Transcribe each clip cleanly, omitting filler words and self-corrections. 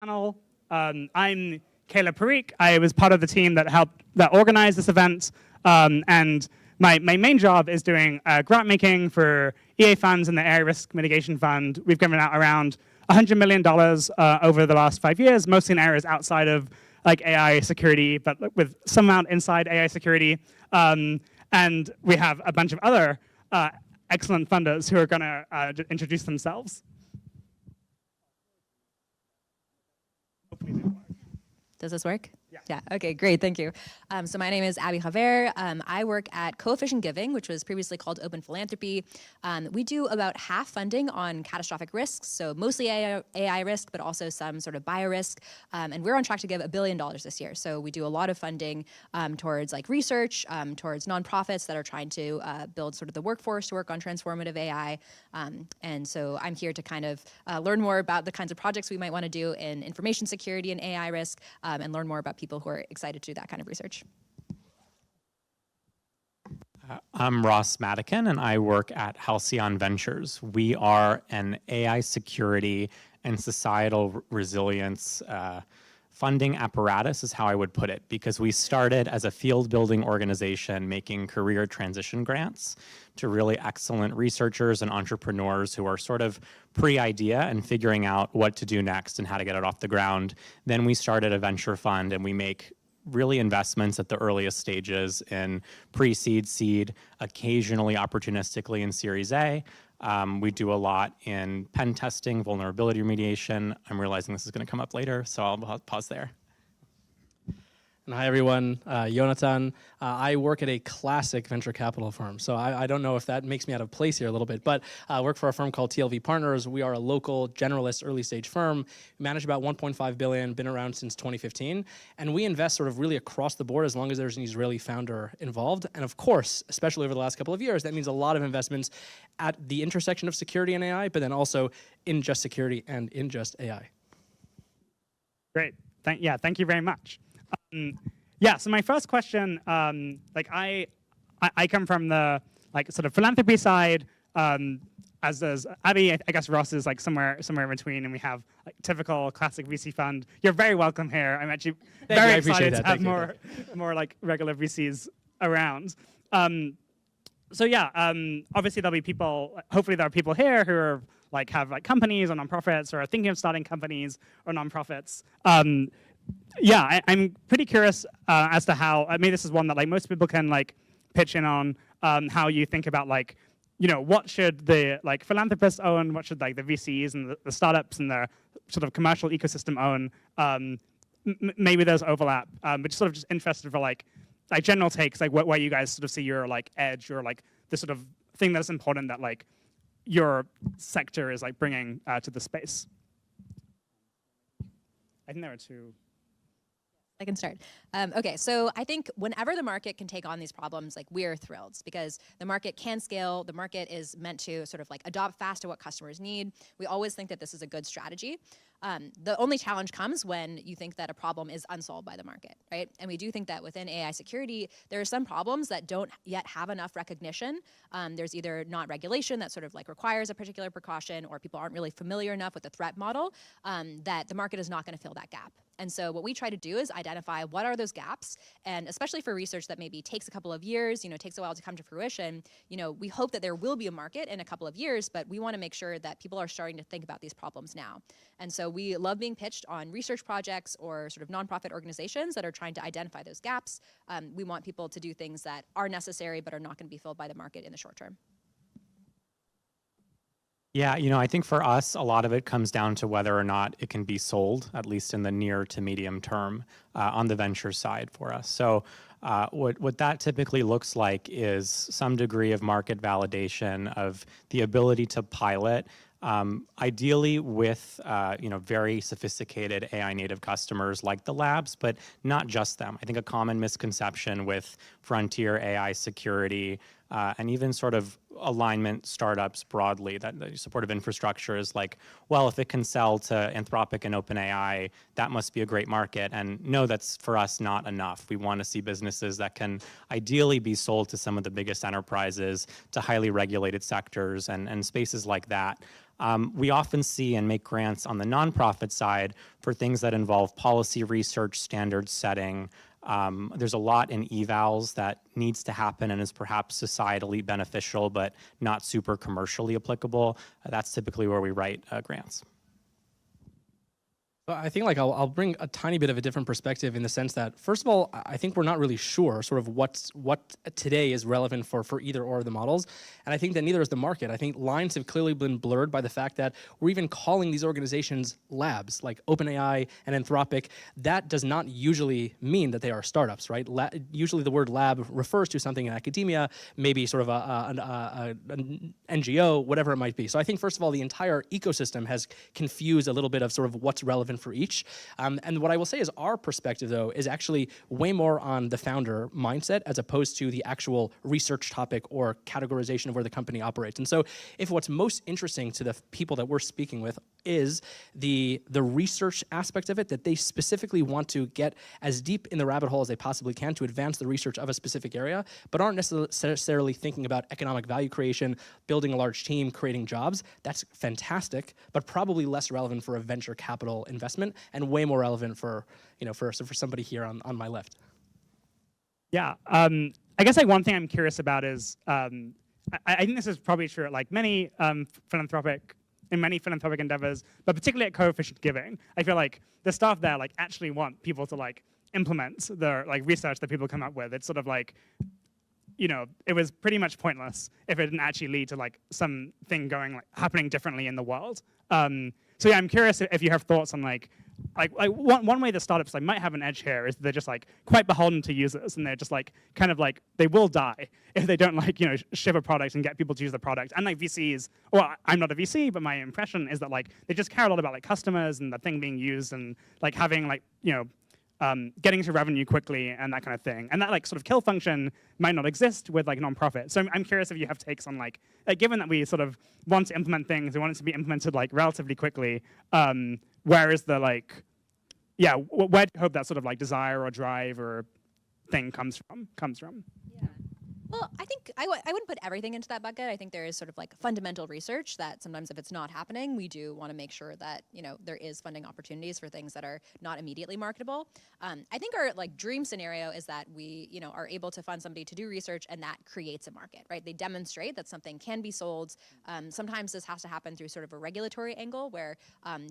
panel. I'm Parikh. I was part of the team that organized this event, and my main job is doing grant making for EA funds and the AI Risk Mitigation Fund. We've given out around $100 million over the last 5 years, mostly in areas outside of like AI security, but with some amount inside AI security. And we have a bunch of other excellent funders who are going to introduce themselves. Does this work? Yeah. Okay, great, thank you. So my name is Abbey Chaver. I work at Coefficient Giving, which was previously called Open Philanthropy. We do about half funding on catastrophic risks, so mostly AI risk, but also some sort of bio risk. And we're on track to give $1 billion this year. So we do a lot of funding towards like research, towards nonprofits that are trying to build sort of the workforce to work on transformative AI. And so I'm here to kind of learn more about the kinds of projects we might want to do in information security and AI risk, and learn more about people who are excited to do that kind of research. I'm Ross Matican, and I work at Halcyon Ventures. We are an AI security and societal resilience funding apparatus is how I would put it, because we started as a field building organization making career transition grants to really excellent researchers and entrepreneurs who are sort of pre-idea and figuring out what to do next and how to get it off the ground. Then we started a venture fund, and we make really investments at the earliest stages in pre-seed, seed, occasionally opportunistically in Series A. We do a lot in pen testing, vulnerability remediation. I'm realizing this is going to come up later, so I'll pause there. And hi, everyone. Yonatan. I work at a classic venture capital firm, so I don't know if that makes me out of place here a little bit, but I work for a firm called TLV Partners. We are a local generalist early stage firm. We manage about $1.5 billion, been around since 2015, and we invest sort of really across the board as long as there's an Israeli founder involved. And of course, especially over the last couple of years, that means a lot of investments at the intersection of security and AI, but then also in just security and in just AI. Great. Thank you very much. Yeah, so my first question, like I come from the like sort of philanthropy side, as does Abbey. I guess Ross is like somewhere in between, and we have like typical classic VC fund. You're very welcome here. I'm actually very excited to have more like regular VCs around. So yeah, obviously there'll be people. Hopefully there are people here who are like have like companies or nonprofits or are thinking of starting companies or nonprofits. Yeah, I'm pretty curious as to how, I mean, this is one that like most people can like pitch in on, how you think about like, you know, what should the like philanthropists own, what should like the VCs and the startups and the sort of commercial ecosystem own. Maybe there's overlap, but just sort of just interested for like general takes, like where you guys sort of see your like edge or like the sort of thing that's important that like your sector is like bringing to the space. I think there are two. I can start. Okay, so I think whenever the market can take on these problems, like we're thrilled because the market can scale. The market is meant to sort of like adopt fast to what customers need. We always think that this is a good strategy. The only challenge comes when you think that a problem is unsolved by the market, right? And we do think that within AI security, there are some problems that don't yet have enough recognition. There's either not regulation that sort of like requires a particular precaution, or people aren't really familiar enough with the threat model, that the market is not going to fill that gap. And so what we try to do is identify what are those gaps, and especially for research that maybe takes a couple of years, you know, takes a while to come to fruition, you know, we hope that there will be a market in a couple of years, but we want to make sure that people are starting to think about these problems now. And so we love being pitched on research projects or sort of nonprofit organizations that are trying to identify those gaps. We want people to do things that are necessary but are not going to be filled by the market in the short term. Yeah, you know, I think for us, a lot of it comes down to whether or not it can be sold, at least in the near to medium term, on the venture side for us. So what that typically looks like is some degree of market validation of the ability to pilot, ideally with you know, very sophisticated AI native customers like the labs, but not just them. I think a common misconception with frontier AI security and even sort of alignment startups broadly, that the supportive infrastructure is like, well, if it can sell to Anthropic and OpenAI, that must be a great market. And no, that's for us not enough. We want to see businesses that can ideally be sold to some of the biggest enterprises, to highly regulated sectors and spaces like that. We often see and make grants on the nonprofit side for things that involve policy research, standard setting. There's a lot in evals that needs to happen and is perhaps societally beneficial, but not super commercially applicable. That's typically where we write grants. I think like I'll bring a tiny bit of a different perspective in the sense that, first of all, I think we're not really sure sort of what today is relevant for either or of the models. And I think that neither is the market. I think lines have clearly been blurred by the fact that we're even calling these organizations labs, like OpenAI and Anthropic. That does not usually mean that they are startups, right? Usually the word lab refers to something in academia, maybe sort of an NGO, whatever it might be. So I think, first of all, the entire ecosystem has confused a little bit of sort of what's relevant for each. And what I will say is our perspective, though, is actually way more on the founder mindset as opposed to the actual research topic or categorization of where the company operates. And so if what's most interesting to the people that we're speaking with is the research aspect of it, that they specifically want to get as deep in the rabbit hole as they possibly can to advance the research of a specific area, but aren't necessarily thinking about economic value creation, building a large team, creating jobs, that's fantastic, but probably less relevant for a venture capital investment and way more relevant for, for somebody here on my left. Yeah, I guess like one thing I'm curious about is, I think this is probably true at like many philanthropic endeavors, but particularly at coefficient giving. I feel like the staff there like actually want people to like implement the like research that people come up with. It's sort of like, it was pretty much pointless if it didn't actually lead to like something happening differently in the world. So yeah, I'm curious if you have thoughts on like one way the startups like might have an edge here is they're just like quite beholden to users, and they're just like kind of like they will die if they don't like ship a product and get people to use the product. And like VCs, well, I'm not a VC, but my impression is that like they just care a lot about like customers and the thing being used and like having like getting to revenue quickly and that kind of thing. And that like sort of kill function might not exist with like nonprofit. So I'm curious if you have takes on like given that we sort of want to implement things, we want it to be implemented like relatively quickly. Where is the like, where do you hope that sort of like desire or drive or thing comes from? Yeah. Well, I think I wouldn't put everything into that bucket. I think there is sort of like fundamental research that sometimes if it's not happening, we do want to make sure that, there is funding opportunities for things that are not immediately marketable. I think our like dream scenario is that we, are able to fund somebody to do research and that creates a market, right? They demonstrate that something can be sold. Sometimes this has to happen through sort of a regulatory angle where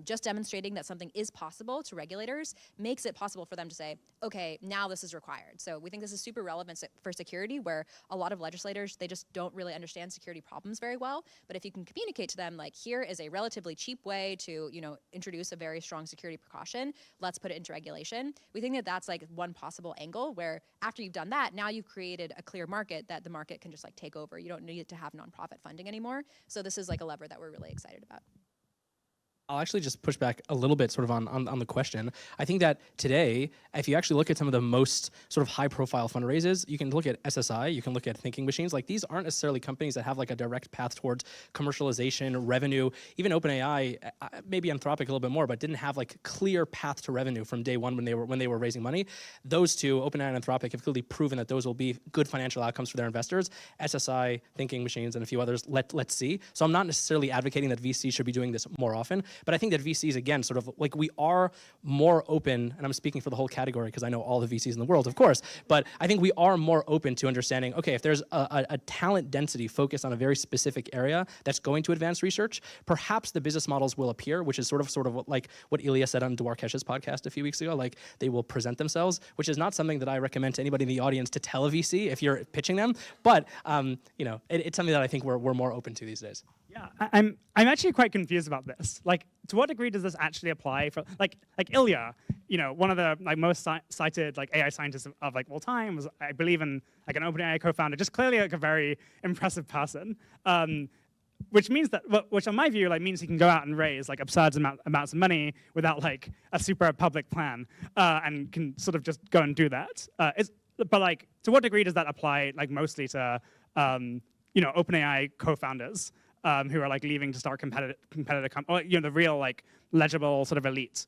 just demonstrating that something is possible to regulators makes it possible for them to say, okay, now this is required. So we think this is super relevant for security where a lot of legislators, they just don't really understand security problems very well. But if you can communicate to them, like, here is a relatively cheap way to, introduce a very strong security precaution, let's put it into regulation. We think that that's like one possible angle where after you've done that, now you've created a clear market that the market can just like take over. You don't need to have nonprofit funding anymore. So this is like a lever that we're really excited about. I'll actually just push back a little bit sort of on the question. I think that today, if you actually look at some of the most sort of high profile fundraisers, you can look at SSI, you can look at Thinking Machines. Like these aren't necessarily companies that have like a direct path towards commercialization, revenue. Even OpenAI, maybe Anthropic a little bit more, but didn't have like clear path to revenue from day one when they were raising money. Those two, OpenAI and Anthropic, have clearly proven that those will be good financial outcomes for their investors. SSI, Thinking Machines, and a few others, let's see. So I'm not necessarily advocating that VC should be doing this more often. But I think that VCs, again, sort of like we are more open, and I'm speaking for the whole category because I know all the VCs in the world, of course, but I think we are more open to understanding, okay, if there's a talent density focused on a very specific area that's going to advance research, perhaps the business models will appear, which is sort of like what Ilya said on Dwarkesh's podcast a few weeks ago, like they will present themselves, which is not something that I recommend to anybody in the audience to tell a VC if you're pitching them, but it's something that I think we're more open to these days. Yeah, I'm actually quite confused about this. Like, to what degree does this actually apply for like Ilya? One of the like most cited like AI scientists of like all time was, I believe, in like an OpenAI co-founder, just clearly like a very impressive person. Which means that, which on my view, like means he can go out and raise like absurd amounts of money without like a super public plan, and can sort of just go and do that. But like, to what degree does that apply like mostly to OpenAI co-founders who are like leaving to start competitive the real like legible sort of elites.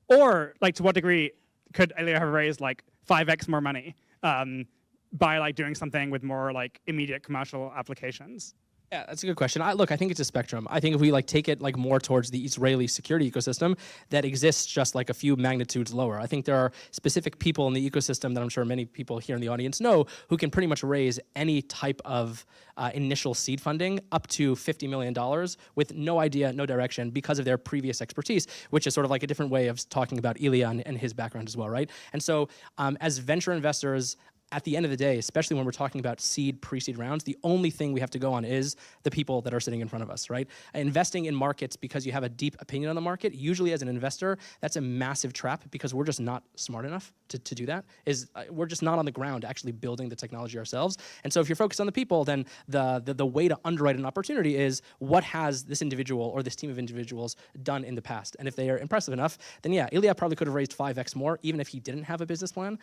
Or like to what degree could Ilya have raised like 5x more money by like doing something with more like immediate commercial applications? Yeah, that's a good question. I think it's a spectrum. I think if we like take it like more towards the Israeli security ecosystem that exists just like a few magnitudes lower. I think there are specific people in the ecosystem that I'm sure many people here in the audience know who can pretty much raise any type of initial seed funding up to $50 million with no idea, no direction because of their previous expertise, which is sort of like a different way of talking about Ilya and his background as well, right? And so as venture investors, at the end of the day, especially when we're talking about seed, pre-seed rounds, the only thing we have to go on is the people that are sitting in front of us, right? Investing in markets because you have a deep opinion on the market, usually as an investor, that's a massive trap because we're just not smart enough to do that. We're just not on the ground actually building the technology ourselves. And so if you're focused on the people, then the way to underwrite an opportunity is what has this individual or this team of individuals done in the past? And if they are impressive enough, then yeah, Ilya probably could have raised 5x more even if he didn't have a business plan,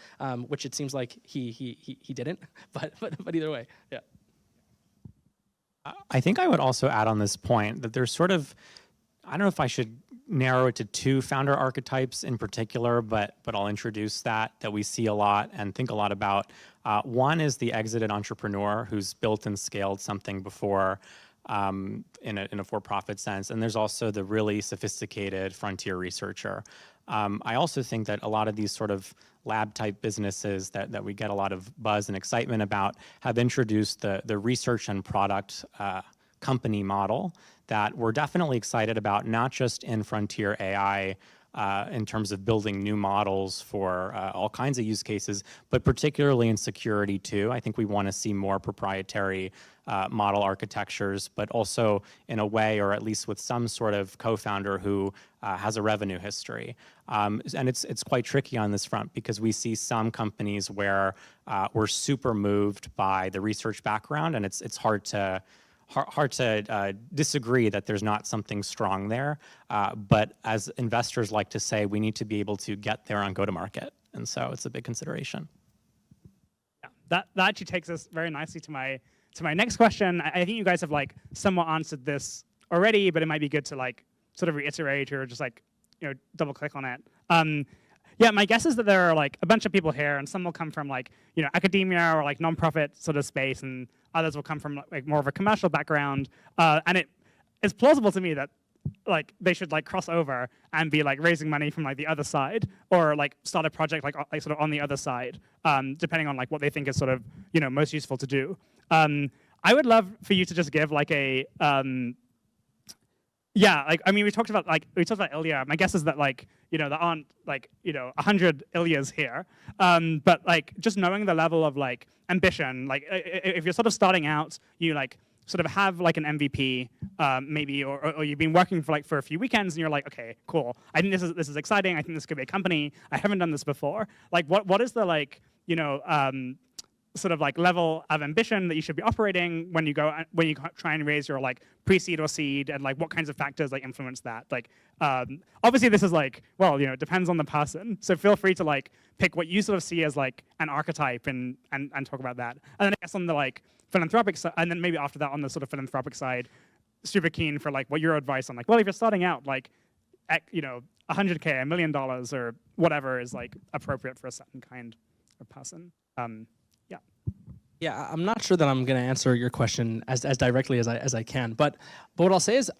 which it seems like he didn't, but either way, yeah. I think I would also add on this point that there's sort of, I don't know if I should narrow it to two founder archetypes in particular, but I'll introduce that we see a lot and think a lot about. One is the exited entrepreneur who's built and scaled something before in a for-profit sense, and there's also the really sophisticated frontier researcher. I also think that a lot of these sort of lab-type businesses that we get a lot of buzz and excitement about have introduced the research and product company model that we're definitely excited about, not just in frontier AI in terms of building new models for all kinds of use cases, but particularly in security too. I think we want to see more proprietary model architectures, but also in a way, or at least with some sort of co-founder who has a revenue history. And it's quite tricky on this front because we see some companies where we're super moved by the research background, and it's hard to disagree that there's not something strong there. But as investors like to say, we need to be able to get there on go-to-market. And so it's a big consideration. Yeah, that actually takes us very nicely to my next question. I think you guys have like somewhat answered this already, but it might be good to like sort of reiterate or just like, double click on it. Yeah, my guess is that there are like a bunch of people here, and some will come from like, academia or like nonprofit sort of space, and others will come from like more of a commercial background. And it's plausible to me that like they should like cross over and be like raising money from like the other side, or like start a project like sort of on the other side, depending on like what they think is sort of most useful to do. I would love for you to just give like a yeah, like we talked about Ilya. My guess is that like there aren't like 100 Ilyas here, but like just knowing the level of like ambition, like if you're sort of starting out, you like sort of have like an MVP maybe, or you've been working for a few weekends and you're like, okay, cool. I think this is exciting. I think this could be a company. I haven't done this before. Like what is the like sort of like level of ambition that you should be operating when you try and raise your like pre-seed or seed, and like what kinds of factors like influence that? Like obviously this is like, well, it depends on the person, so feel free to like pick what you sort of see as like an archetype and talk about that. And then I guess on the like philanthropic side, and then maybe after that on the sort of philanthropic side, super keen for like what your advice on like, well, if you're starting out, like $100K, $1 million or whatever is like appropriate for a certain kind of person. Yeah, I'm not sure that I'm going to answer your question as directly as I can, but what I'll say is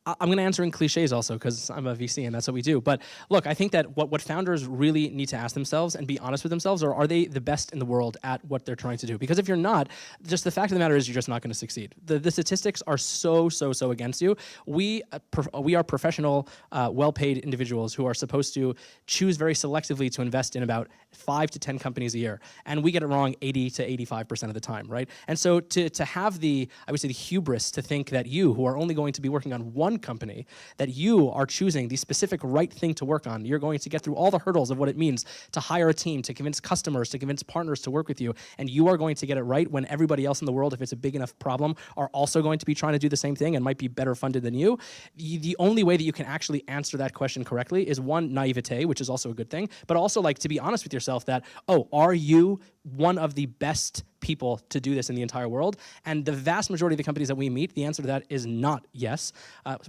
I'm going to answer in cliches also because I'm a VC and that's what we do. But look, I think that what founders really need to ask themselves and be honest with themselves are they the best in the world at what they're trying to do? Because if you're not, just the fact of the matter is you're just not going to succeed. The statistics are so against you. We are professional, well-paid individuals who are supposed to choose very selectively to invest in about 5 to 10 companies a year. And we get it wrong 80 to 85% of the time, right? And so to have the hubris to think that you, who are only going to be working on one company, that you are choosing the specific right thing to work on. You're going to get through all the hurdles of what it means to hire a team, to convince customers, to convince partners to work with you, and you are going to get it right when everybody else in the world, if it's a big enough problem, are also going to be trying to do the same thing and might be better funded than you. The only way that you can actually answer that question correctly is one, naivete, which is also a good thing, but also like to be honest with yourself that, are you one of the best people to do this in the entire world? And the vast majority of the companies that we meet, the answer to that is not yes.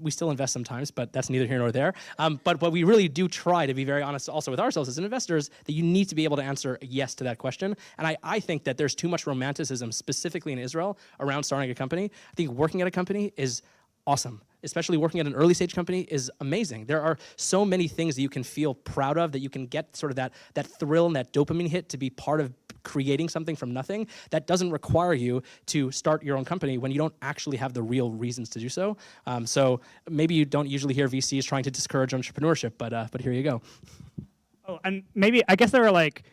We still invest sometimes, but that's neither here nor there. But we really do try to be very honest also with ourselves as investors, that you need to be able to answer yes to that question. And I think that there's too much romanticism, specifically in Israel, around starting a company. I think working at a company is awesome. Especially working at an early stage company is amazing. There are so many things that you can feel proud of, that you can get sort of that thrill and that dopamine hit to be part of creating something from nothing. That doesn't require you to start your own company when you don't actually have the real reasons to do so. So maybe you don't usually hear VCs trying to discourage entrepreneurship, but here you go. Oh, and maybe, I guess there are like,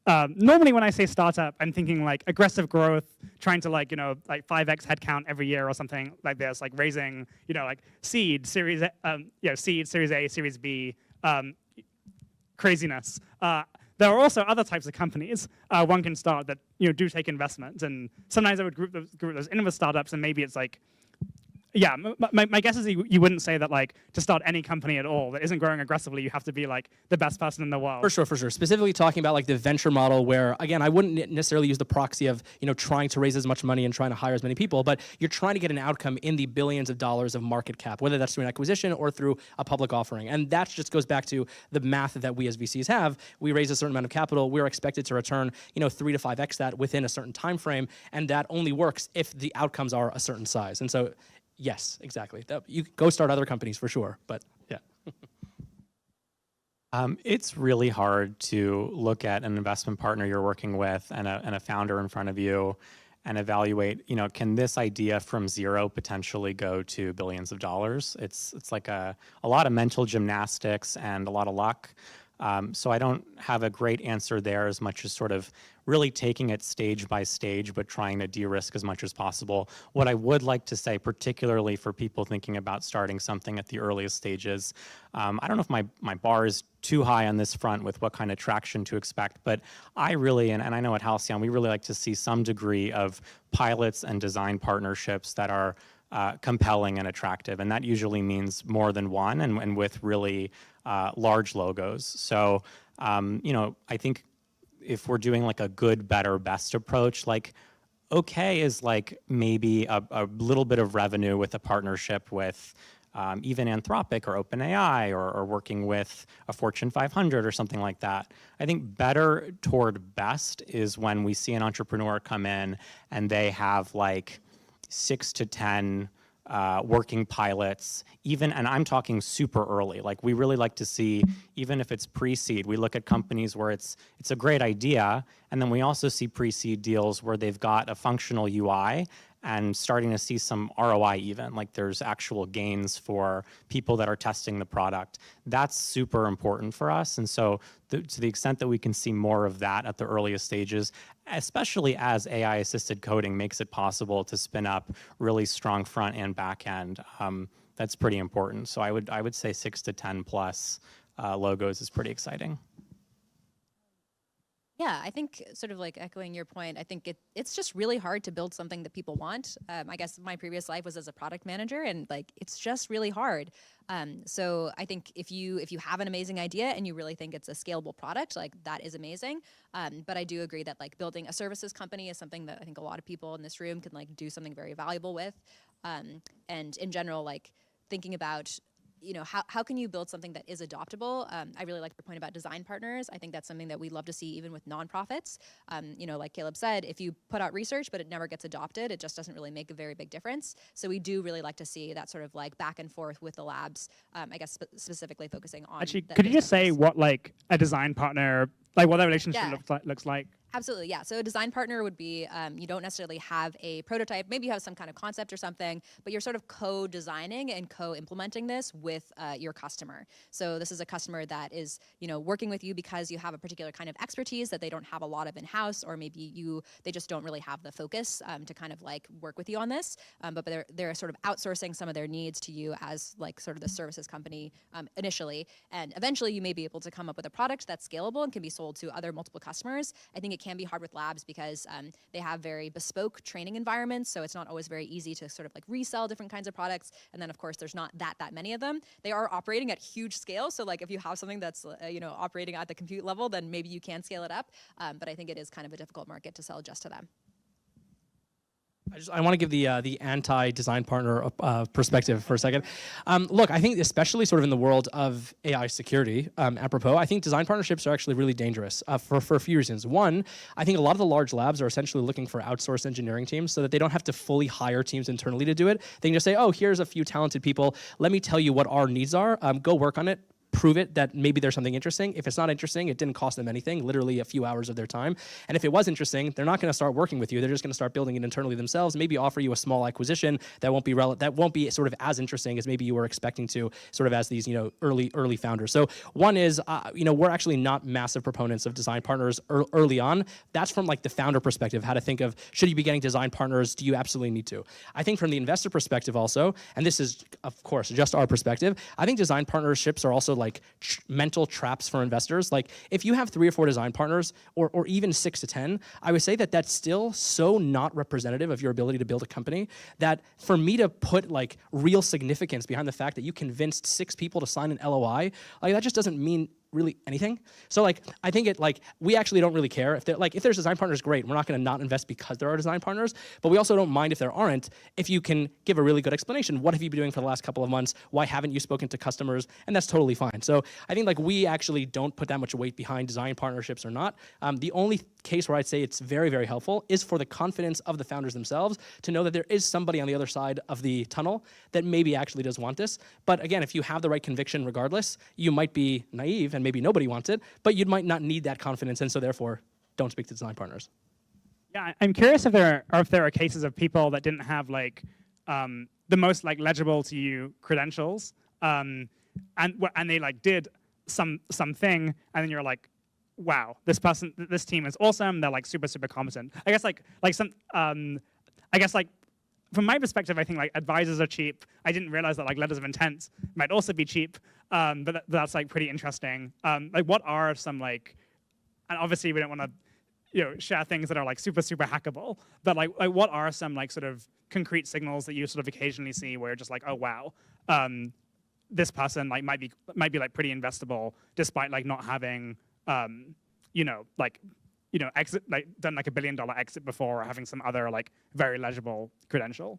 normally when I say startup, I'm thinking like aggressive growth, trying to like 5x headcount every year or something like this, like raising, like seed, series, seed, series A, series B, craziness. There are also other types of companies one can start that do take investment, and sometimes I would group those in with startups, and maybe it's like, yeah, my guess is you wouldn't say that like to start any company at all that isn't growing aggressively, you have to be like the best person in the world. For sure. Specifically talking about like the venture model where, again, I wouldn't necessarily use the proxy of, trying to raise as much money and trying to hire as many people, but you're trying to get an outcome in the billions of dollars of market cap, whether that's through an acquisition or through a public offering. And that just goes back to the math that we as VCs have. We raise a certain amount of capital, we're expected to return, 3 to 5x that within a certain time frame, and that only works if the outcomes are a certain size. And so yes, exactly. You go start other companies for sure, but yeah. It's really hard to look at an investment partner you're working with and a founder in front of you and evaluate, can this idea from zero potentially go to billions of dollars? It's like a lot of mental gymnastics and a lot of luck. So I don't have a great answer there, as much as sort of really taking it stage by stage, but trying to de-risk as much as possible. What I would like to say, particularly for people thinking about starting something at the earliest stages, I don't know if my bar is too high on this front with what kind of traction to expect, but I really, and I know at Halcyon, we really like to see some degree of pilots and design partnerships that are compelling and attractive, and that usually means more than one, and with really large logos. So, I think if we're doing like a good, better, best approach, like okay is like maybe a little bit of revenue with a partnership with even Anthropic or OpenAI or working with a Fortune 500 or something like that. I think better toward best is when we see an entrepreneur come in and they have like 6 to 10 working pilots, and I'm talking super early. Like we really like to see, even if it's pre-seed, we look at companies where it's a great idea, and then we also see pre-seed deals where they've got a functional UI and starting to see some ROI even, like there's actual gains for people that are testing the product. That's super important for us. And so to the extent that we can see more of that at the earliest stages, especially as AI-assisted coding makes it possible to spin up really strong front and back end, that's pretty important. So I would say 6 to 10 plus logos is pretty exciting. Yeah, I think sort of like echoing your point, I think it's just really hard to build something that people want. I guess my previous life was as a product manager, and like it's just really hard. So I think if you have an amazing idea and you really think it's a scalable product, like that is amazing. But I do agree that like building a services company is something that I think a lot of people in this room can like do something very valuable with. And in general, like thinking about how can you build something that is adoptable? I really like your point about design partners. I think that's something that we love to see even with nonprofits. Like Caleb said, if you put out research but it never gets adopted, it just doesn't really make a very big difference. So we do really like to see that sort of like back and forth with the labs, I guess specifically focusing on— Actually, could you just say what like a design partner, like what that relationship looks like? Absolutely, yeah. So a design partner would be, you don't necessarily have a prototype, maybe you have some kind of concept or something, but you're sort of co-designing and co-implementing this with your customer. So this is a customer that is, working with you because you have a particular kind of expertise that they don't have a lot of in-house, or maybe they just don't really have the focus to kind of like work with you on this, but they're sort of outsourcing some of their needs to you as like sort of the services company initially, and eventually you may be able to come up with a product that's scalable and can be sold to other multiple customers. I think it can be hard with labs because they have very bespoke training environments, so it's not always very easy to sort of like resell different kinds of products. And then of course there's not that many of them. They are operating at huge scale, so like if you have something that's operating at the compute level, then maybe you can scale it up. But I think it is kind of a difficult market to sell just to them. I want to give the anti-design partner perspective for a second. Look, I think especially sort of in the world of AI security, apropos, I think design partnerships are actually really dangerous for a few reasons. One, I think a lot of the large labs are essentially looking for outsourced engineering teams so that they don't have to fully hire teams internally to do it. They can just say, oh, here's a few talented people. Let me tell you what our needs are. Go work on it. Prove it that maybe there's something interesting. If it's not interesting, it didn't cost them anything, literally a few hours of their time. And if it was interesting, they're not going to start working with you. They're just going to start building it internally themselves, maybe offer you a small acquisition that won't be sort of as interesting as maybe you were expecting to, sort of as these, early founders. So one is, we're actually not massive proponents of design partners early on. That's from like the founder perspective, how to think of, should you be getting design partners? Do you absolutely need to? I think from the investor perspective also, and this is of course just our perspective, I think design partnerships are also like mental traps for investors. Like if you have 3 or 4 design partners or even 6 to 10, I would say that that's still so not representative of your ability to build a company that for me to put like real significance behind the fact that you convinced 6 people to sign an LOI, like that just doesn't mean really anything. So like I think we actually don't really care if there's design partners, great. We're not going to not invest because there are design partners, but we also don't mind if there aren't, if you can give a really good explanation. What have you been doing for the last couple of months? Why haven't you spoken to customers? And that's totally fine. So I think like we actually don't put that much weight behind design partnerships or not. The only case where I'd say it's very, very helpful is for the confidence of the founders themselves to know that there is somebody on the other side of the tunnel that maybe actually does want this. But again, if you have the right conviction regardless, you might be naive and maybe nobody wants it, but you might not need that confidence, and so therefore don't speak to design partners. Yeah, I'm curious if there are cases of people that didn't have like the most like legible to you credentials, and they like did something, and then you're like, wow, this team is awesome. They're like super competent. I guess from my perspective, I think like advisors are cheap. I didn't realize that like letters of intent might also be cheap, but that's like pretty interesting. Like what are some like, and obviously we don't want to share things that are like super hackable, but like what are some like sort of concrete signals that you sort of occasionally see where you're just like, oh wow, this person like might be like pretty investable despite like not having exit, like done like $1 billion exit before, or having some other like very legible credential.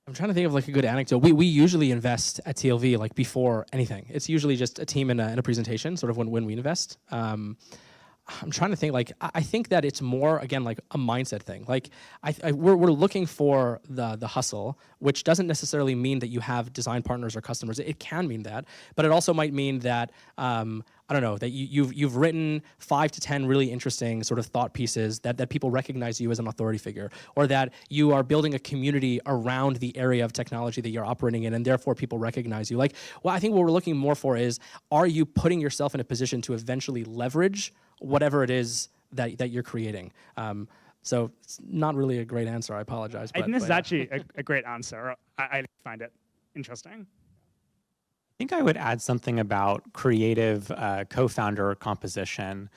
I'm trying to think of like a good anecdote. We usually invest at TLV like before anything. It's usually just a team in a presentation, sort of when we invest. I'm trying to think, like, I think that it's more, again, like a mindset thing. Like, we're looking for the hustle, which doesn't necessarily mean that you have design partners or customers. It can mean that, but it also might mean that, I don't know, that you've written 5 to 10 really interesting sort of thought pieces that people recognize you as an authority figure, or that you are building a community around the area of technology that you're operating in, and therefore people recognize you. Like, well, I think what we're looking more for is, are you putting yourself in a position to eventually leverage whatever it is that you're creating? So it's not really a great answer. I apologize. I think this is actually a great answer. I find it interesting. I think I would add something about creative co-founder composition.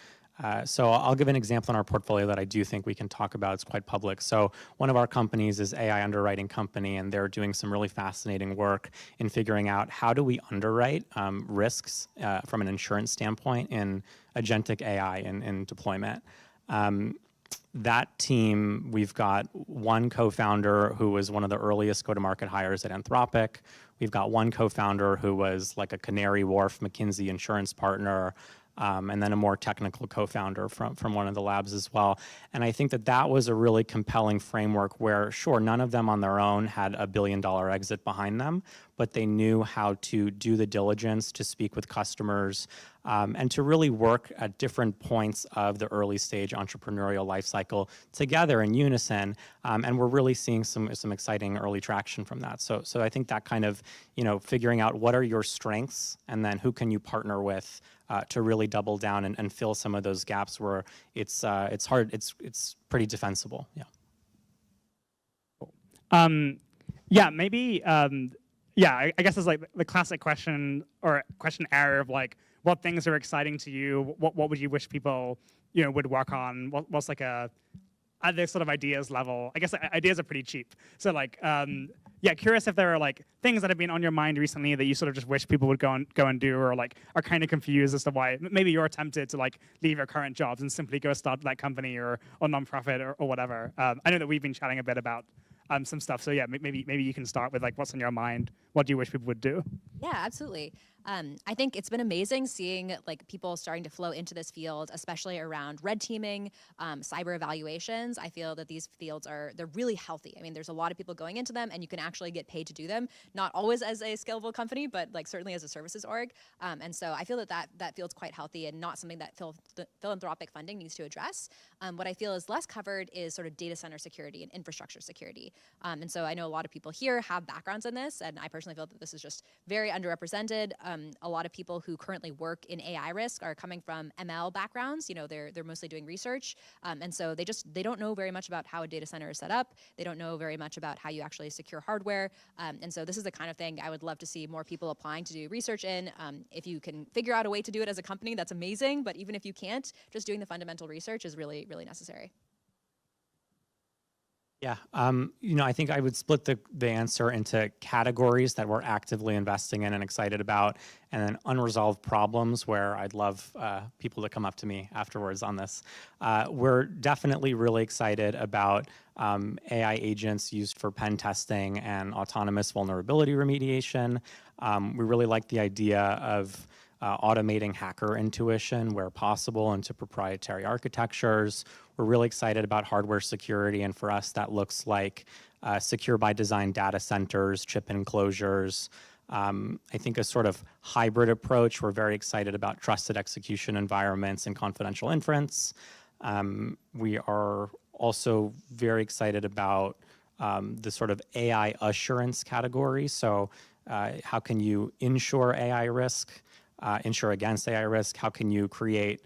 So I'll give an example in our portfolio that I do think we can talk about. It's quite public. So one of our companies is AI Underwriting Company, and they're doing some really fascinating work in figuring out how do we underwrite risks from an insurance standpoint in agentic AI in deployment. That team, we've got one co-founder who was one of the earliest go-to-market hires at Anthropic. We've got one co-founder who was like a Canary Wharf McKinsey insurance partner, and then a more technical co-founder from one of the labs as well. And I think that was a really compelling framework where, sure, none of them on their own had a $1 billion exit behind them, but they knew how to do the diligence, to speak with customers, and to really work at different points of the early stage entrepreneurial life cycle together in unison. And we're really seeing some exciting early traction from that. So I think that kind of, figuring out what are your strengths and then who can you partner with to really double down and fill some of those gaps where it's hard, it's pretty defensible. Yeah. Yeah, maybe. Yeah, I guess it's like the classic question or question area of like, what things are exciting to you? What would you wish people would work on? What's like at this sort of ideas level? I guess ideas are pretty cheap. So like, yeah, curious if there are like things that have been on your mind recently that you sort of just wish people would go and do, or like are kind of confused as to why maybe you're tempted to like leave your current jobs and simply go start that company or nonprofit or whatever. I know that we've been chatting a bit about some stuff. So yeah, maybe you can start with like what's on your mind. What do you wish people would do? Yeah, absolutely. I think it's been amazing seeing like people starting to flow into this field, especially around red teaming, cyber evaluations. I feel that these fields they're really healthy. I mean, there's a lot of people going into them, and you can actually get paid to do them. Not always as a scalable company, but like certainly as a services org. And so I feel that field's quite healthy and not something that philanthropic funding needs to address. What I feel is less covered is sort of data center security and infrastructure security. And so I know a lot of people here have backgrounds in this, and I personally feel that this is just very underrepresented. A lot of people who currently work in AI risk are coming from ML backgrounds. They're mostly doing research, and so they don't know very much about how a data center is set up. They don't know very much about how you actually secure hardware, and so this is the kind of thing I would love to see more people applying to do research in. If you can figure out a way to do it as a company, that's amazing. But even if you can't, just doing the fundamental research is really, really necessary. Yeah, I think I would split the answer into categories that we're actively investing in and excited about, and then unresolved problems where I'd love people to come up to me afterwards on this. We're definitely really excited about AI agents used for pen testing and autonomous vulnerability remediation. We really like the idea of automating hacker intuition where possible into proprietary architectures. We're really excited about hardware security, and for us, that looks like secure by design data centers, chip enclosures. I think a sort of hybrid approach. We're very excited about trusted execution environments and confidential inference. We are also very excited about the sort of AI assurance category. So how can you ensure AI risk? Insure against AI risk? How can you create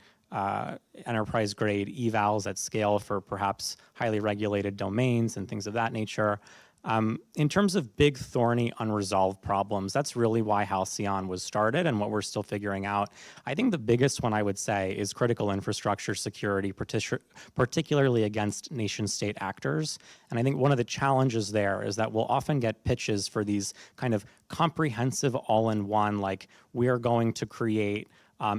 enterprise-grade evals at scale for perhaps highly regulated domains and things of that nature? In terms of big, thorny, unresolved problems, that's really why Halcyon was started and what we're still figuring out. I think the biggest one I would say is critical infrastructure security, particularly against nation-state actors. And I think one of the challenges there is that we'll often get pitches for these kind of comprehensive all-in-one, like we are going to create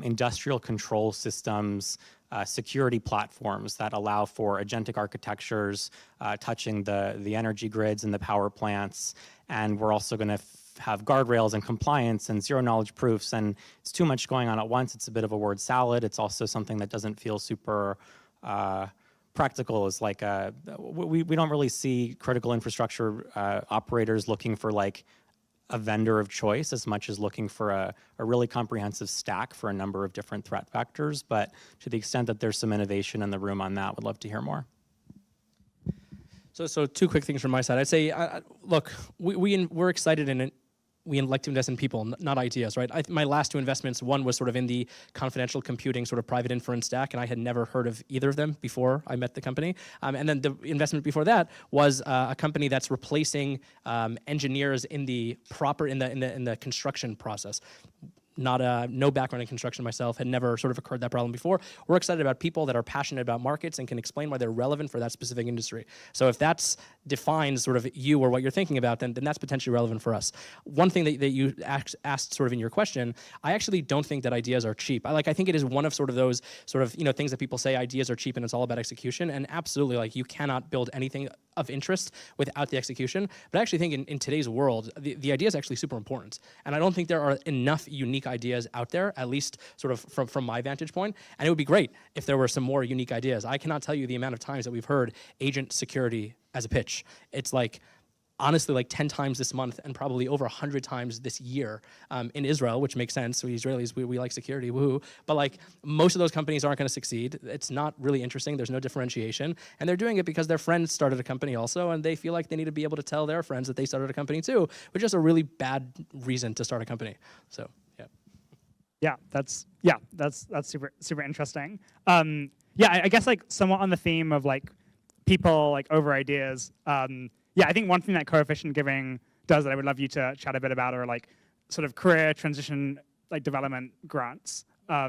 industrial control systems, security platforms that allow for agentic architectures touching the energy grids and the power plants. And we're also going to have guardrails and compliance and zero knowledge proofs. And it's too much going on at once. It's a bit of a word salad. It's also something that doesn't feel super practical. Is like we don't really see critical infrastructure operators looking for like a vendor of choice as much as looking for a really comprehensive stack for a number of different threat vectors. But to the extent that there's some innovation in the room on that, would love to hear more. So two quick things from my side. I'd say, look, we're excited in it. We like to invest in people, not ideas, right? My last two investments, one was sort of in the confidential computing sort of private inference stack, and I had never heard of either of them before I met the company. And then the investment before that was a company that's replacing engineers in the construction process. No background in construction myself, had never sort of occurred that problem before. We're excited about people that are passionate about markets and can explain why they're relevant for that specific industry. So if that's defines sort of you or what you're thinking about, then that's potentially relevant for us. One thing that you asked sort of in your question, I actually don't think that ideas are cheap. I think it is one of sort of those sort of things that people say ideas are cheap and it's all about execution. And absolutely, like you cannot build anything of interest without the execution. But I actually think in today's world, the idea is actually super important. And I don't think there are enough unique ideas out there, at least sort of from my vantage point. And it would be great if there were some more unique ideas. I cannot tell you the amount of times that we've heard agent security as a pitch. It's like, honestly, like 10 times this month and probably over 100 times this year in Israel, which makes sense. So Israelis, we like security, woohoo. But like most of those companies aren't going to succeed. It's not really interesting. There's no differentiation. And they're doing it because their friends started a company also, and they feel like they need to be able to tell their friends that they started a company too, which is a really bad reason to start a company. So, yeah. That's super interesting. I guess like somewhat on the theme of like people like over ideas. I think one thing that coefficient giving does that I would love you to chat a bit about are like sort of career transition like development grants. I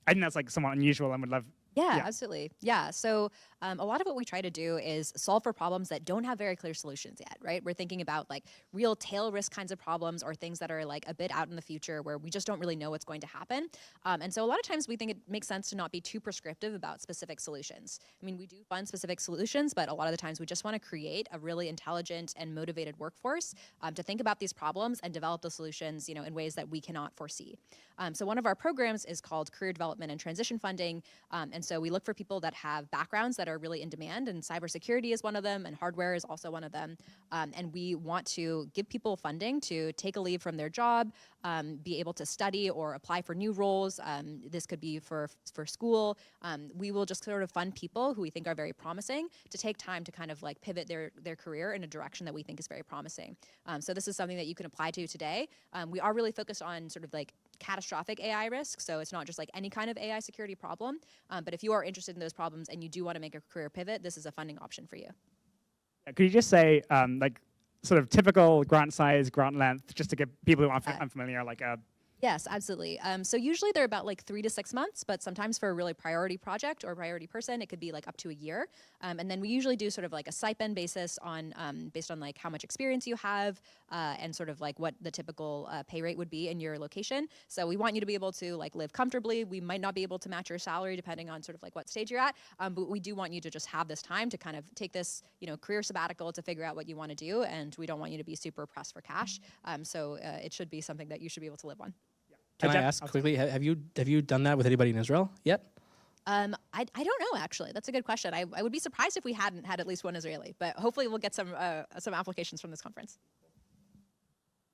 think that's like somewhat unusual and would love Yeah, absolutely. Yeah. So a lot of what we try to do is solve for problems that don't have very clear solutions yet, right? We're thinking about like real tail risk kinds of problems or things that are like a bit out in the future where we just don't really know what's going to happen. And so a lot of times we think it makes sense to not be too prescriptive about specific solutions. I mean, we do fund specific solutions, but a lot of the times we just want to create a really intelligent and motivated workforce to think about these problems and develop the solutions, in ways that we cannot foresee. So one of our programs is called Career Development and Transition Funding. And so we look for people that have backgrounds that are really in demand, and cybersecurity is one of them, and hardware is also one of them. And we want to give people funding to take a leave from their job, be able to study or apply for new roles. This could be for school. We will just sort of fund people who we think are very promising to take time to kind of like pivot their career in a direction that we think is very promising. So this is something that you can apply to today. We are really focused on sort of like catastrophic AI risk. So it's not just like any kind of AI security problem, but if you are interested in those problems and you do want to make a career pivot, this is a funding option for you. Could you just say, like, sort of typical grant size, grant length, just to give people who aren't unfamiliar, like a... Yes, absolutely. So usually they're about like 3 to 6 months, but sometimes for a really priority project or priority person, it could be like up to a year. And then we usually do sort of like a stipend basis on based on like how much experience you have and sort of like what the typical pay rate would be in your location. So we want you to be able to like live comfortably. We might not be able to match your salary depending on sort of like what stage you're at, but we do want you to just have this time to kind of take this, career sabbatical to figure out what you want to do, and we don't want you to be super pressed for cash. So it should be something that you should be able to live on. Can I ask quickly, have you done that with anybody in Israel yet? I don't know, actually. That's a good question. I would be surprised if we hadn't had at least one Israeli, but hopefully we'll get some applications from this conference.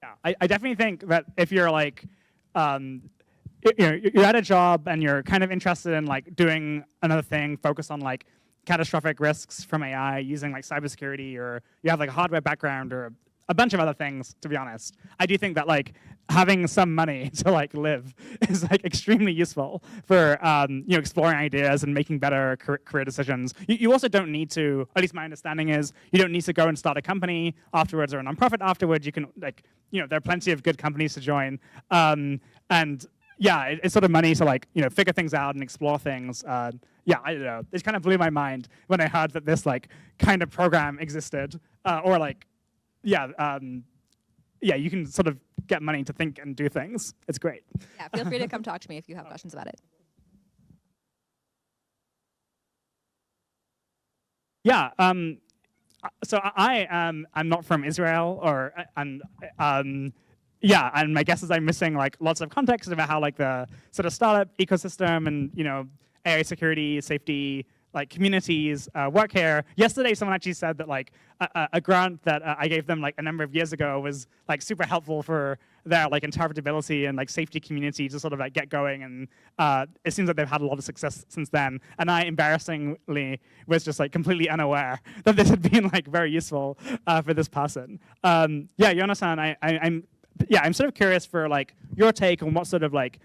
Yeah, I definitely think that if you're like, you're at a job and you're kind of interested in like doing another thing, focus on like catastrophic risks from AI using like cybersecurity, or you have like a hardware background or a bunch of other things, to be honest. I do think that like having some money to like live is like extremely useful for exploring ideas and making better career decisions. You also don't need to, at least my understanding is, you don't need to go and start a company afterwards or a nonprofit afterwards. You can like, there are plenty of good companies to join. And yeah, it's sort of money to like, figure things out and explore things. Yeah, I don't know. It kind of blew my mind when I heard that this like kind of program existed, or like, yeah, you can sort of get money to think and do things. It's great. Yeah, feel free to come talk to me if you have questions about it. Yeah, so I'm not from Israel, and my guess is I'm missing like lots of context about how like the sort of startup ecosystem and AI security, safety, like communities work here. Yesterday, someone actually said that like a grant that I gave them like a number of years ago was like super helpful for their like interpretability and like safety community to sort of like get going. And it seems like they've had a lot of success since then. And I embarrassingly was just like completely unaware that this had been like very useful for this person. Yeah, Yonatan, I'm sort of curious for like your take on what sort of like,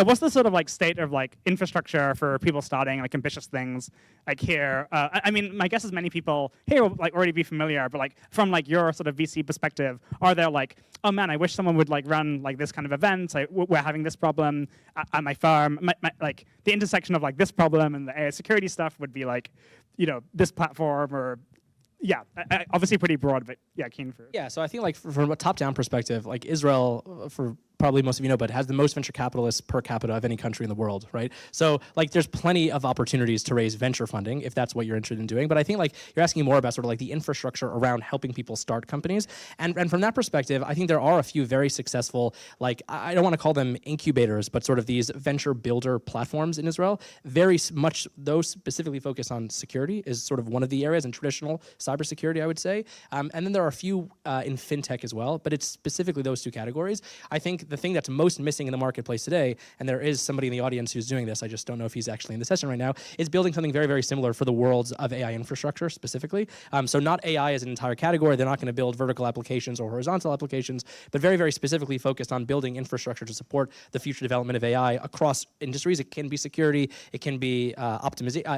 what's the sort of like state of like infrastructure for people starting like ambitious things like here? I mean, my guess is many people here will like already be familiar, but like from like your sort of VC perspective, are there like, oh man, I wish someone would like run like this kind of event. Like we're having this problem at my firm. Like the intersection of like this problem and the AI security stuff would be like, this platform or. Yeah, obviously pretty broad, but yeah, keen for. Yeah, so I think like from a top-down perspective, like Israel, for probably most of you know, but has the most venture capitalists per capita of any country in the world, right? So like there's plenty of opportunities to raise venture funding if that's what you're interested in doing. But I think like you're asking more about sort of like the infrastructure around helping people start companies. And from that perspective, I think there are a few very successful, like I don't want to call them incubators, but sort of these venture builder platforms in Israel. Very much those specifically focus on security is sort of one of the areas in traditional cybersecurity, I would say. And then there are a few in fintech as well, but it's specifically those two categories. I think the thing that's most missing in the marketplace today, and there is somebody in the audience who's doing this, I just don't know if he's actually in the session right now, is building something very, very similar for the worlds of AI infrastructure specifically. So not AI as an entire category, they're not going to build vertical applications or horizontal applications, but very, very specifically focused on building infrastructure to support the future development of AI across industries. It can be security, it can be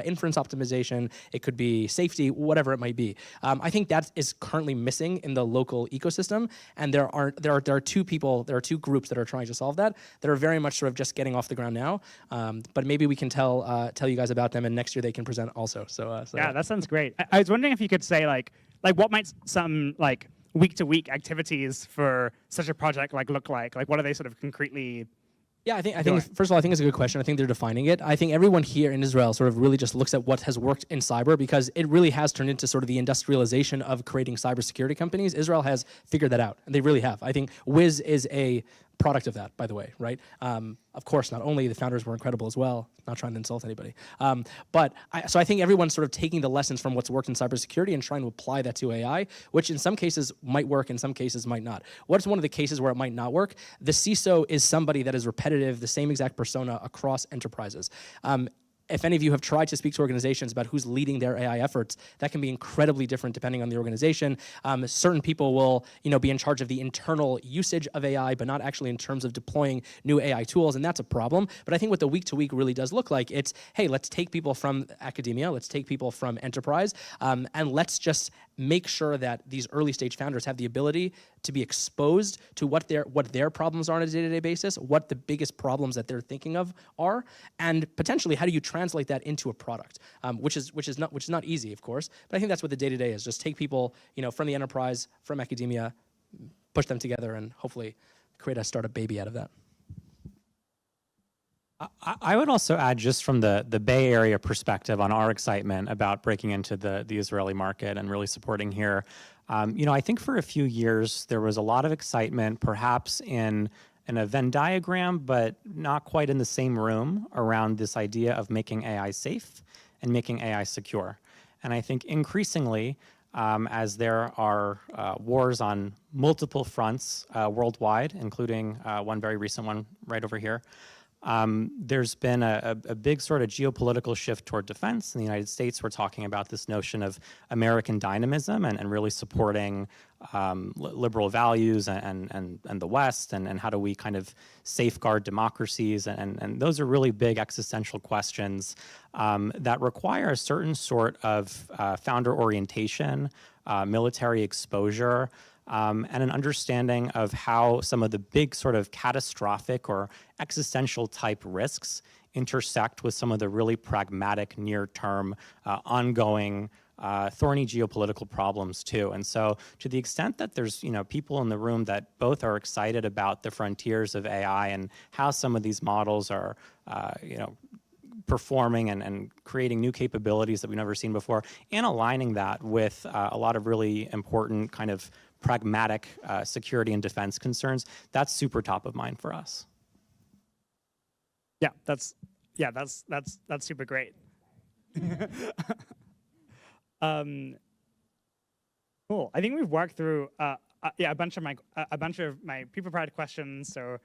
inference optimization, it could be safety, whatever it might be. I think that is currently missing in the local ecosystem, and there are two groups groups that are trying to solve that are very much sort of just getting off the ground now. But maybe we can tell you guys about them, and next year they can present also. So yeah, that sounds great. I was wondering if you could say like what might some like week-to-week activities for such a project look like? Like what are they sort of concretely? Yeah, I think first of all, I think it's a good question. I think they're defining it. I think everyone here in Israel sort of really just looks at what has worked in cyber, because it really has turned into sort of the industrialization of creating cybersecurity companies. Israel has figured that out, and they really have. I think Wiz is a product of that, by the way, right? Of course, not only the founders were incredible as well, not trying to insult anybody. So I think everyone's sort of taking the lessons from what's worked in cybersecurity and trying to apply that to AI, which in some cases might work, in some cases might not. What's one of the cases where it might not work? The CISO is somebody that is repetitive, the same exact persona across enterprises. If any of you have tried to speak to organizations about who's leading their AI efforts, that can be incredibly different depending on the organization. Certain people will, be in charge of the internal usage of AI, but not actually in terms of deploying new AI tools, and that's a problem. But I think what the week-to-week really does look like, it's, hey, let's take people from academia, let's take people from enterprise, and let's just make sure that these early-stage founders have the ability to be exposed to what their problems are on a day-to-day basis, what the biggest problems that they're thinking of are, and potentially how do you translate that into a product, which is not easy, of course. But I think that's what the day-to-day is. Just take people, from the enterprise, from academia, push them together, and hopefully create a startup baby out of that. I would also add, just from the Bay Area perspective on our excitement about breaking into the Israeli market and really supporting here. I think for a few years there was a lot of excitement, perhaps in a Venn diagram, but not quite in the same room, around this idea of making AI safe and making AI secure. And I think increasingly, as there are wars on multiple fronts worldwide, including one very recent one right over here, there's been a big sort of geopolitical shift toward defense. In the United States, we're talking about this notion of American dynamism and really supporting liberal values and the West, and how do we kind of safeguard democracies. And those are really big existential questions that require a certain sort of founder orientation, military exposure, and an understanding of how some of the big sort of catastrophic or existential type risks intersect with some of the really pragmatic, near-term, ongoing, thorny geopolitical problems too. And so to the extent that there's people in the room that both are excited about the frontiers of AI and how some of these models are performing and creating new capabilities that we've never seen before, and aligning that with a lot of really important kind of pragmatic security and defense concerns, that's super top of mind for us. Yeah, that's super great. Cool. I think we've worked through a bunch of my pre-prepared questions. So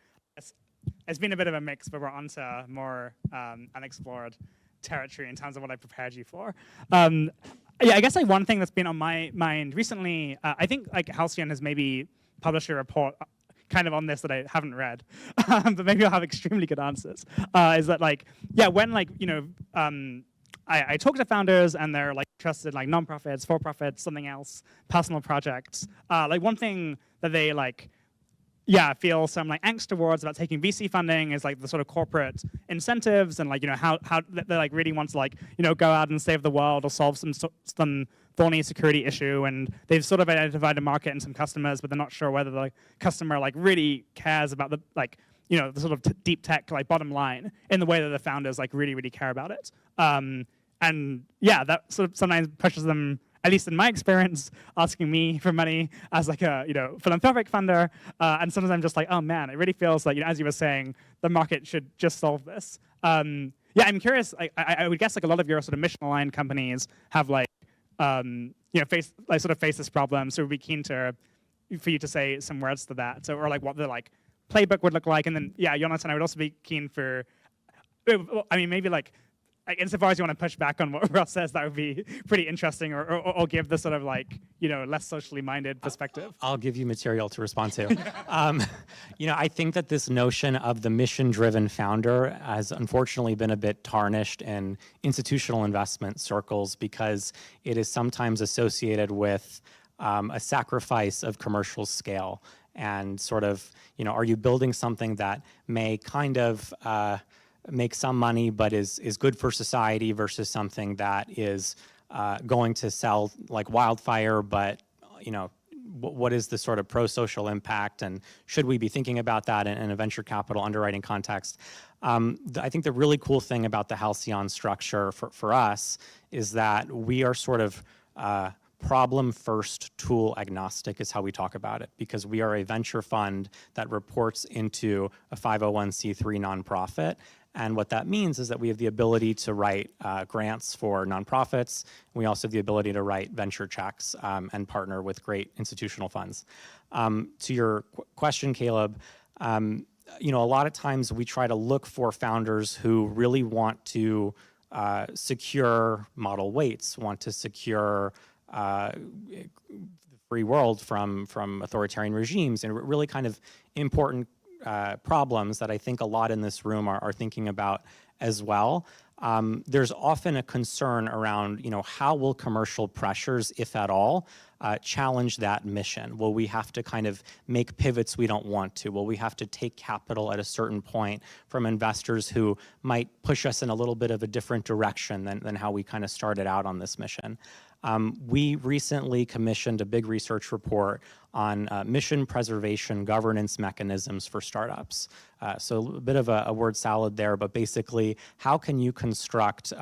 it's been a bit of a mix, but we're on to more unexplored territory in terms of what I prepared you for. Yeah, I guess one thing that's been on my mind recently, I think Halcyon has maybe published a report kind of on this that I haven't read, but maybe I'll have extremely good answers. Is that when I talk to founders and they're interested in nonprofits, for-profits, something else, personal projects. One thing that they feel some angst towards about taking VC funding is the sort of corporate incentives and how they really want to go out and save the world or solve some thorny security issue, and they've sort of identified a market and some customers, but they're not sure whether the customer really cares about the the sort of deep tech bottom line in the way that the founders really care about it. And yeah, that sort of sometimes pushes them, at least in my experience, asking me for money as a philanthropic funder. And sometimes I'm just oh man, it really feels as you were saying, the market should just solve this. Yeah, I'm curious. I would guess a lot of your sort of mission aligned companies have face this problem. So we'd be keen for you to say some words to that. So or what the playbook would look like. And then yeah, Yonatan, I would also be keen for. I mean, maybe insofar as you want to push back on what Ross says, that would be pretty interesting, or give the sort of less socially minded perspective. I'll give you material to respond to. I think that this notion of the mission-driven founder has unfortunately been a bit tarnished in institutional investment circles because it is sometimes associated with a sacrifice of commercial scale. and sort of, are you building something that may kind of make some money but is good for society versus something that is going to sell like wildfire, but what is the sort of pro-social impact, and should we be thinking about that in a venture capital underwriting context? I think the really cool thing about the Halcyon structure for us is that we are sort of problem first, tool agnostic is how we talk about it, because we are a venture fund that reports into a 501c3 nonprofit. And what that means is that we have the ability to write grants for nonprofits. We also have the ability to write venture checks and partner with great institutional funds. To your question, Caleb, a lot of times we try to look for founders who really want to secure model weights, want to secure the free world from authoritarian regimes, and really kind of important problems that I think a lot in this room are thinking about as well. There's often a concern around, how will commercial pressures, if at all, challenge that mission? Will we have to kind of make pivots we don't want to? Will we have to take capital at a certain point from investors who might push us in a little bit of a different direction than how we kind of started out on this mission? We recently commissioned a big research report on mission preservation governance mechanisms for startups. So a bit of a word salad there, but basically, how can you construct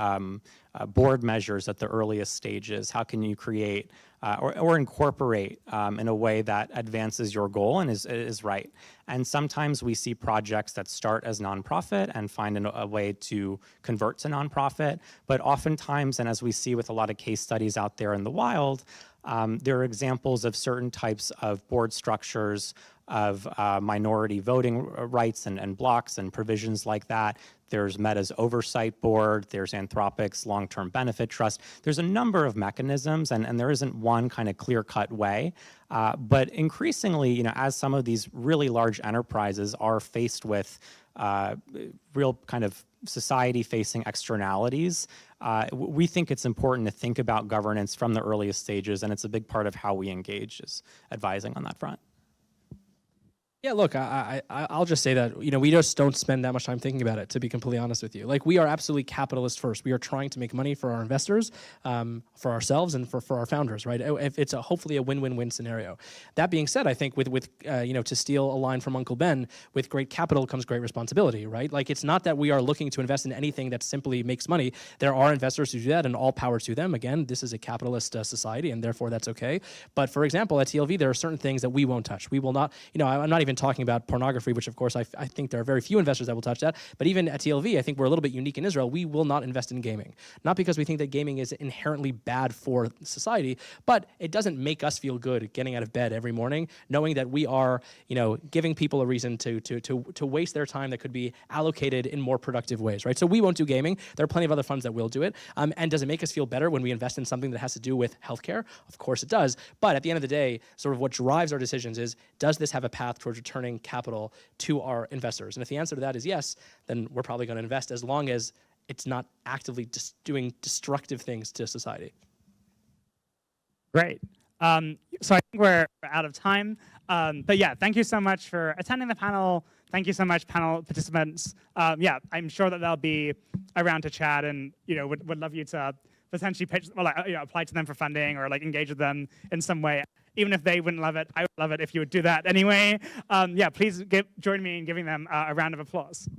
board measures at the earliest stages? How can you create or incorporate in a way that advances your goal and is right? And sometimes we see projects that start as nonprofit and find a way to convert to nonprofit. But oftentimes, and as we see with a lot of case studies out there in the wild, there are examples of certain types of board structures, of minority voting rights and blocks and provisions like that. There's Meta's oversight board, there's Anthropic's long-term benefit trust. There's a number of mechanisms, and there isn't one kind of clear-cut way. But increasingly, as some of these really large enterprises are faced with real kind of society-facing externalities, we think it's important to think about governance from the earliest stages, and it's a big part of how we engage is advising on that front. Yeah, look, I'll just say that, we just don't spend that much time thinking about it, to be completely honest with you. Like, we are absolutely capitalist first. We are trying to make money for our investors, for ourselves, and for our founders, right? It's hopefully a win-win-win scenario. That being said, I think with to steal a line from Uncle Ben, with great capital comes great responsibility, right? Like, it's not that we are looking to invest in anything that simply makes money. There are investors who do that, and all power to them. Again, this is a capitalist society, and therefore that's okay. But for example, at TLV, there are certain things that we won't touch. We will not, I'm not even talking about pornography, which of course I think there are very few investors that will touch that. But even at TLV, I think we're a little bit unique in Israel. We will not invest in gaming. Not because we think that gaming is inherently bad for society, but it doesn't make us feel good getting out of bed every morning, knowing that we are, giving people a reason to waste their time that could be allocated in more productive ways, right? So we won't do gaming. There are plenty of other funds that will do it. And does it make us feel better when we invest in something that has to do with healthcare? Of course it does. But at the end of the day, sort of what drives our decisions is, does this have a path towards returning capital to our investors? And if the answer to that is yes, then we're probably going to invest, as long as it's not actively doing destructive things to society. Great. So I think we're out of time. But yeah, thank you so much for attending the panel. Thank you so much, panel participants. Yeah, I'm sure that they'll be around to chat, and would love you to potentially pitch, apply to them for funding, or engage with them in some way. Even if they wouldn't love it, I would love it if you would do that anyway. Yeah, please join me in giving them a round of applause.